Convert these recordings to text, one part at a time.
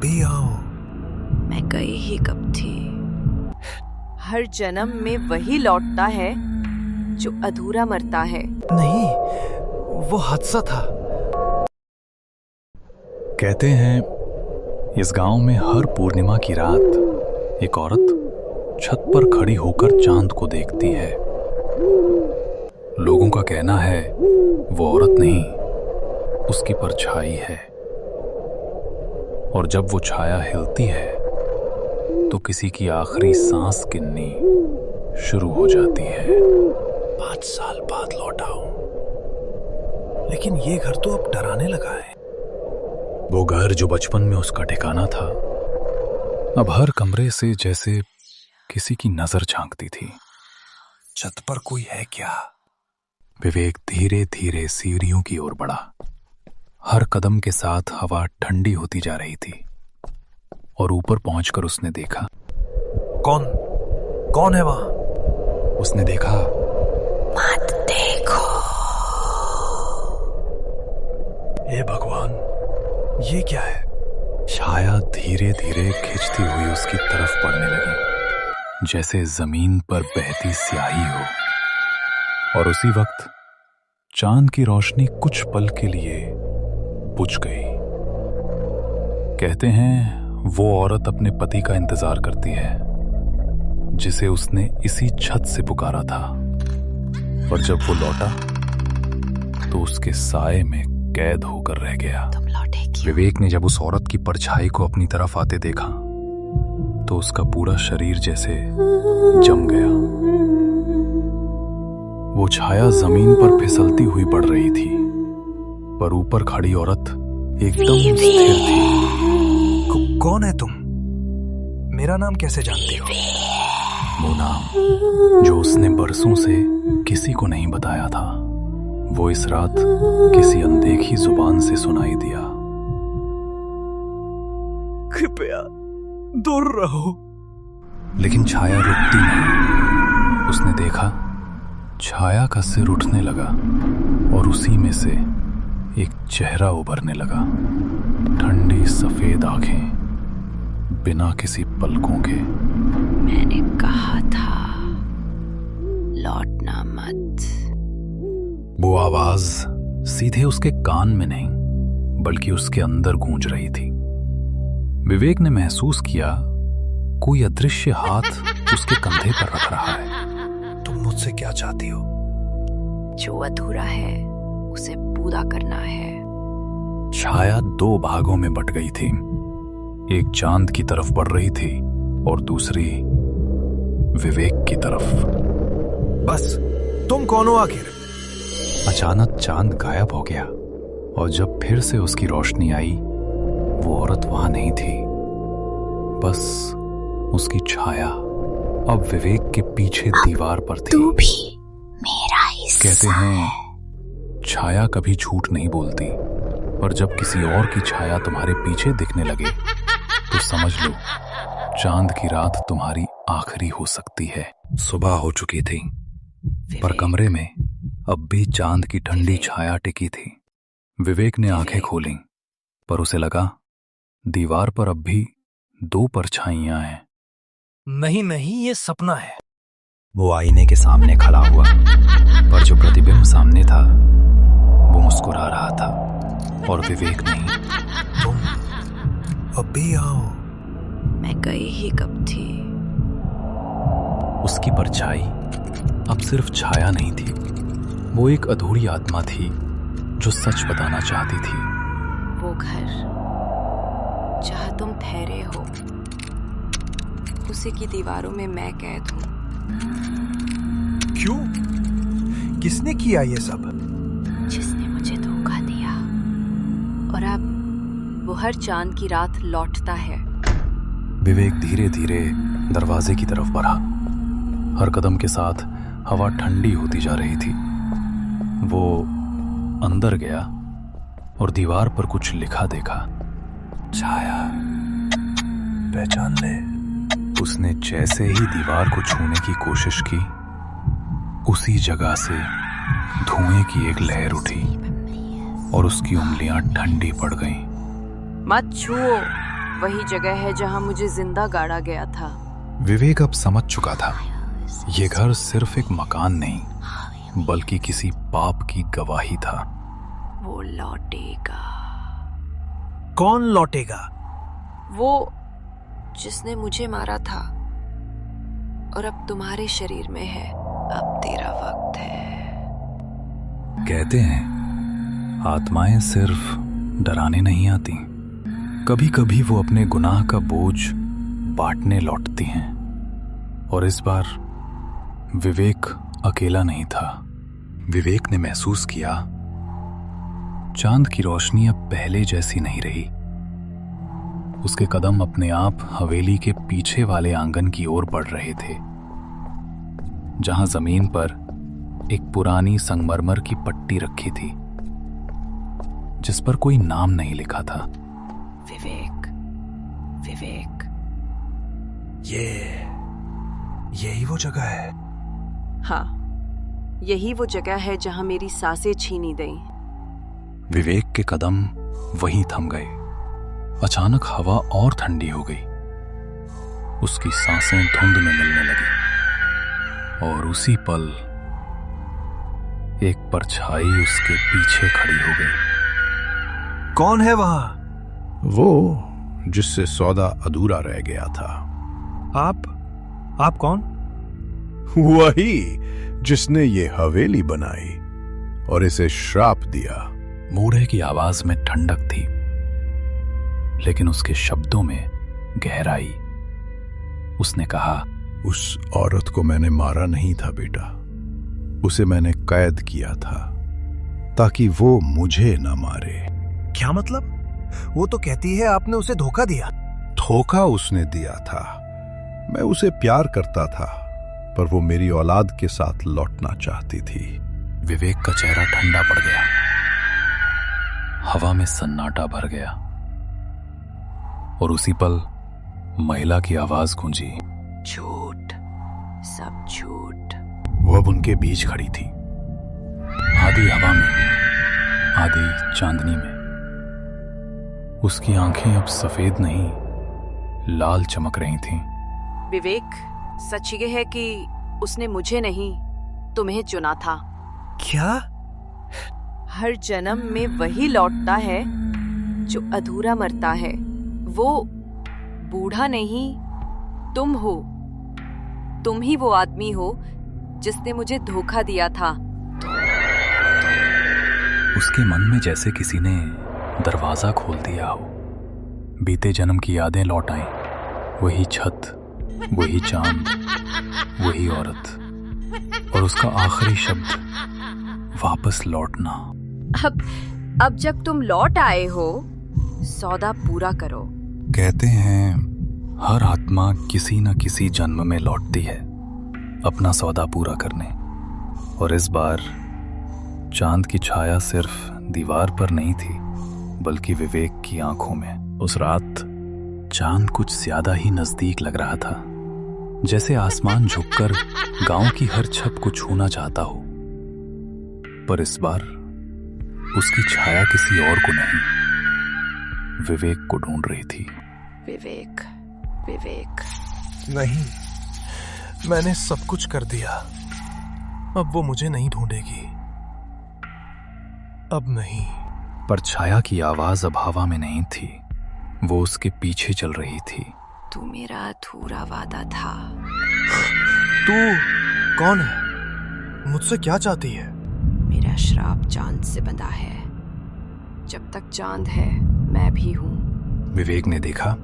अभी आओ। मैं गई ही कब थी। हर जन्म में वही लौटता है जो अधूरा मरता है। नहीं, वो हादसा था। कहते हैं इस गांव में हर पूर्णिमा की रात एक औरत छत पर खड़ी होकर चांद को देखती है। लोगों का कहना है वो औरत नहीं, उसकी परछाई है, और जब वो छाया हिलती है तो किसी की आखिरी सांस गिननी शुरू हो जाती है। 5 साल बाद लौटा हूं, लेकिन ये घर तो अब डराने लगा है। वो घर जो बचपन में उसका ठिकाना था, अब हर कमरे से जैसे किसी की नजर झांकती थी। छत पर कोई है क्या? विवेक धीरे धीरे सीढ़ियों की ओर बढ़ा। हर कदम के साथ हवा ठंडी होती जा रही थी, और ऊपर पहुंचकर उसने देखा। कौन है वहां? उसने देखा। मत देखो। हे भगवान, ये क्या है? छाया धीरे धीरे खिंचती हुई उसकी तरफ पड़ने लगी, जैसे जमीन पर बहती स्याही हो। और उसी वक्त चांद की रोशनी कुछ पल के लिए बुझ गई। कहते हैं वो औरत अपने पति का इंतजार करती है, जिसे उसने इसी छत से पुकारा था। पर जब वो लौटा तो उसके साए में कैद होकर रह गया। तुम लौटे क्यों? विवेक ने जब उस औरत की परछाई को अपनी तरफ आते देखा तो उसका पूरा शरीर जैसे जम गया। वो छाया जमीन पर फिसलती हुई पड़ रही थी, पर ऊपर खड़ी औरत एकदम स्थिर थी। कौन है तुम? मेरा नाम कैसे जानती हो? वो नाम जो उसने बरसों से किसी को नहीं बताया था, वो इस रात किसी अनदेखी जुबान से सुनाई दिया। कृपया दूर रहो। लेकिन छाया रुकती नहीं। उसने देखा छाया का सिर उठने लगा, और उसी में से एक चेहरा उभरने लगा। ठंडी सफेद आंखें, बिना किसी पलकों के। मैंने कहा था लौटना मत। वो आवाज सीधे उसके कान में नहीं, बल्कि उसके अंदर गूंज रही थी। विवेक ने महसूस किया कोई अदृश्य हाथ उसके कंधे पर रख रहा है। तुम मुझसे क्या चाहती हो? जो अधूरा है उसे पूरा करना है। छाया 2 भागों में बट गई थी। एक चांद की तरफ बढ़ रही थी और दूसरी विवेक की तरफ। बस, तुम कौन हो आखिर? अचानक चांद गायब हो गया, और जब फिर से उसकी रोशनी आई, वो औरत वहां नहीं थी। बस उसकी छाया अब विवेक के पीछे दीवार पर थी। तू भी मेरा हिस्सा। कहते हैं छाया कभी झूठ नहीं बोलती, पर जब किसी और की छाया तुम्हारे पीछे दिखने लगे तो समझ लो चांद की रात तुम्हारी आखिरी हो सकती है। सुबह हो चुकी थी, पर कमरे में अब भी चांद की ठंडी छाया टिकी थी। विवेक ने आंखें खोलीं, पर उसे लगा दीवार पर अब भी 2 परछाइयां हैं। नहीं, ये सपना है। वो आईने के सामने खड़ा हुआ, पर जो प्रतिबिंब सामने था वो मुस्कुरा रहा था, और विवेक नहीं। तुम अभी आओ। मैं गई ही कब थी। उसकी परछाई अब सिर्फ छाया नहीं थी, वो एक अधूरी आत्मा थी जो सच बताना चाहती थी। वो घर जहां तुम ठहरे हो, उसी की दीवारों में मैं कैद हूं। क्यों? किसने किया ये सब? जिसने मुझे धोखा दिया, और अब वो हर चांद की रात लौटता है। विवेक धीरे धीरे दरवाजे की तरफ बढ़ा। हर कदम के साथ हवा ठंडी होती जा रही थी। वो अंदर गया और दीवार पर कुछ लिखा देखा। छाया, पहचान ले। उसने जैसे ही दीवार को छूने की कोशिश की, उसी जगह से धुएं की एक लहर उठी और उसकी उंगलियां ठंडी पड़ गईं। मत छुओ। वही जगह है जहां मुझे जिंदा गाड़ा गया था। विवेक अब समझ चुका था, ये घर सिर्फ एक मकान नहीं बल्कि किसी पाप की गवाही था। वो लौटेगा। कौन लौटेगा? वो जिसने मुझे मारा था और अब तुम्हारे शरीर में है। अब तेरा वक्त है। कहते हैं आत्माएं सिर्फ डराने नहीं आती, कभी कभी वो अपने गुनाह का बोझ बांटने लौटती हैं। और इस बार विवेक अकेला नहीं था। विवेक ने महसूस किया चांद की रोशनी अब पहले जैसी नहीं रही। उसके कदम अपने आप हवेली के पीछे वाले आंगन की ओर बढ़ रहे थे, जहां जमीन पर एक पुरानी संगमरमर की पट्टी रखी थी जिस पर कोई नाम नहीं लिखा था। विवेक, विवेक। यही वो जगह है। हाँ, यही वो जगह है जहां मेरी सांसें छीनी गईं। विवेक के कदम वहीं थम गए। अचानक हवा और ठंडी हो गई। उसकी सांसें धुंध में मिलने लगी और उसी पल एक परछाई उसके पीछे खड़ी हो गई। कौन है वहां? वो जिससे सौदा अधूरा रह गया था। आप कौन? वही जिसने ये हवेली बनाई और इसे श्राप दिया। मूढ़े की आवाज में ठंडक थी, लेकिन उसके शब्दों में गहराई। उसने कहा, उस औरत को मैंने मारा नहीं था बेटा, उसे मैंने कैद किया था ताकि वो मुझे न मारे। क्या मतलब? वो तो कहती है आपने उसे धोखा दिया। धोखा उसने दिया था। मैं उसे प्यार करता था, पर वो मेरी औलाद के साथ लौटना चाहती थी। विवेक का चेहरा ठंडा पड़ गया। हवा में सन्नाटा भर गया और उसी पल महिला की आवाज गूंजी, झूठ, सब झूठ। वो अब उनके बीच खड़ी थी, आधी हवा में, आधी चांदनी में। उसकी आंखें अब सफेद नहीं, लाल चमक रही थीं। विवेक, सच ये है कि उसने मुझे नहीं, तुम्हें चुना था। क्या? हर जन्म में वही लौटता है जो अधूरा मरता है। वो बूढ़ा नहीं, तुम हो। तुम ही वो आदमी हो जिसने मुझे धोखा दिया था। उसके मन में जैसे किसी ने दरवाजा खोल दिया हो। बीते जन्म की यादें लौट आईं। वही छत, वही चांद, वही औरत और उसका आखिरी शब्द, वापस लौटना। अब जब तुम लौट आए हो, सौदा पूरा करो। कहते हैं हर आत्मा किसी न किसी जन्म में लौटती है अपना सौदा पूरा करने। और इस बार चांद की छाया सिर्फ दीवार पर नहीं थी, बल्कि विवेक की आंखों में। उस रात चांद कुछ ज्यादा ही नजदीक लग रहा था, जैसे आसमान झुककर गांव की हर छत को छूना चाहता हो। पर इस बार उसकी छाया किसी और को नहीं, विवेक को ढूंढ रही थी। विवेक, विवेक। नहीं, मैंने सब कुछ कर दिया। अब वो मुझे नहीं ढूंढेगी। अब नहीं। पर छाया की आवाज अब हवा में नहीं थी, वो उसके पीछे चल रही थी। तू मेरा अधूरा वादा था। तू कौन है? मुझसे क्या चाहती है? मेरा श्राप चांद से बंधा है। जब तक चांद है, मैं भी हूं। विवेक ने देखा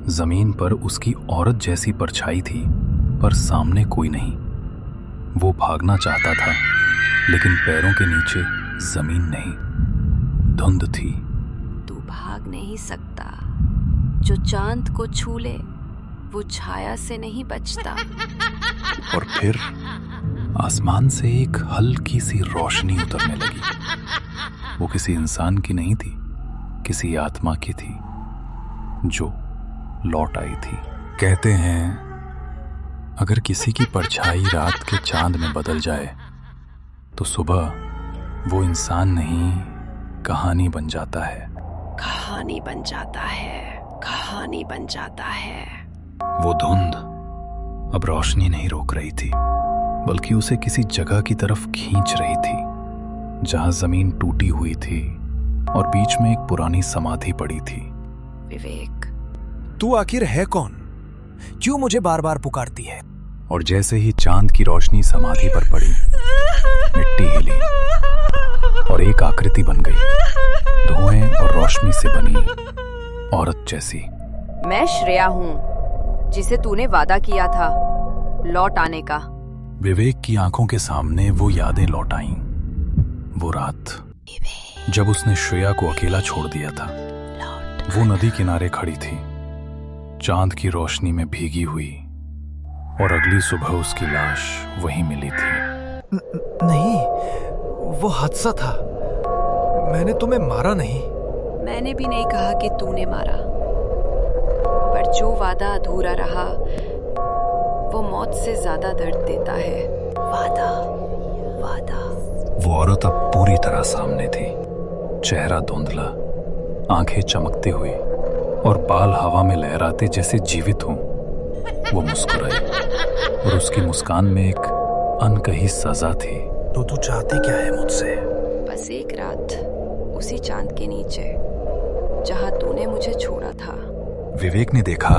जमीन पर उसकी औरत जैसी परछाई थी, पर सामने कोई नहीं। वो भागना चाहता था, लेकिन पैरों के नीचे जमीन नहीं, धुंध थी। तू भाग नहीं सकता। जो चांद को छू ले, वो छाया से नहीं बचता। और फिर आसमान से एक हल्की सी रोशनी उतरने लगी। वो किसी इंसान की नहीं थी, किसी आत्मा की थी जो लौट आई थी। कहते हैं अगर किसी की परछाई रात के चांद में बदल जाए तो सुबह वो इंसान नहीं, कहानी बन जाता है। कहानी बन जाता है। कहानी बन जाता है। वो धुंध अब रोशनी नहीं रोक रही थी, बल्कि उसे किसी जगह की तरफ खींच रही थी जहां जमीन टूटी हुई थी और बीच में एक पुरानी समाधि पड़ी थी। विवेक, तू आखिर है कौन? क्यों मुझे बार बार पुकारती है? और जैसे ही चांद की रोशनी समाधि पर पड़ी, मिट्टी हिली और एक आकृति बन गई, धुएं और रोशनी से बनी औरत जैसी। मैं श्रेया हूँ, जिसे तूने वादा किया था लौट आने का। विवेक की आंखों के सामने वो यादें लौट आईं। वो रात जब उसने श्रेया को अकेला छोड़ दिया था। वो नदी किनारे खड़ी थी, चांद की रोशनी में भीगी हुई, और अगली सुबह उसकी लाश वहीं मिली थी। नहीं, वो हादसा था। मैंने तुम्हें मारा नहीं। मैंने भी नहीं कहा कि तूने मारा, पर जो वादा अधूरा रहा वो मौत से ज्यादा दर्द देता है। वादा, वादा। वो औरत अब पूरी तरह सामने थी, चेहरा धुंधला, आंखें चमकती हुई और बाल हवा में लहराते जैसे जीवित हों। वो मुस्कुराई और उसकी मुस्कान में एक अनकही सजा थी। तो तू चाहती क्या है मुझसे? बस एक रात उसी चांद के नीचे जहां तूने मुझे छोड़ा था। विवेक ने देखा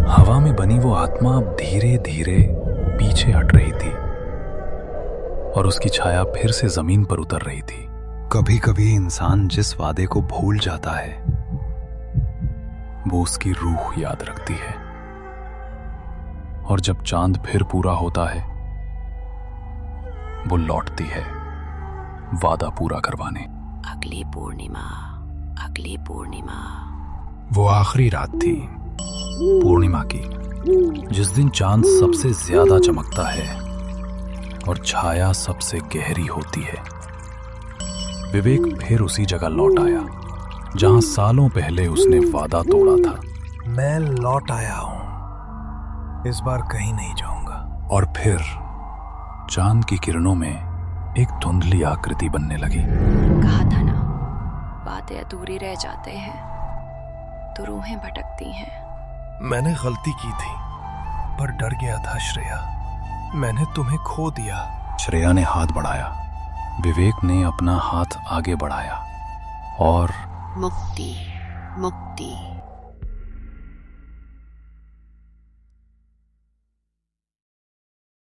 हवा में बनी वो आत्मा अब धीरे धीरे पीछे हट रही थी और उसकी छाया फिर से जमीन पर उतर रही थी। कभी कभी इंसान जिस वादे को भूल जाता है वो उसकी रूह याद रखती है, और जब चांद फिर पूरा होता है वो लौटती है वादा पूरा करवाने। अगली पूर्णिमा, अगली पूर्णिमा। वो आखिरी रात थी पूर्णिमा की, जिस दिन चांद सबसे ज्यादा चमकता है और छाया सबसे गहरी होती है। विवेक फिर उसी जगह लौट आया जहां सालों पहले उसने वादा तोड़ा था। मैं लौट आया हूं, इस बार कहीं नहीं जाऊंगा। और फिर चांद की किरणों में एक धुंधली आकृति बनने लगी। कहा था ना, बातें अधूरी रह जाते हैं तो रूहें भटकती हैं। मैंने गलती की थी, पर डर गया था श्रेया। मैंने तुम्हें खो दिया। श्रेया ने हाथ बढ़ाया। विवेक ने अपना हाथ आगे बढ़ाया और मुक्ति, मुक्ति।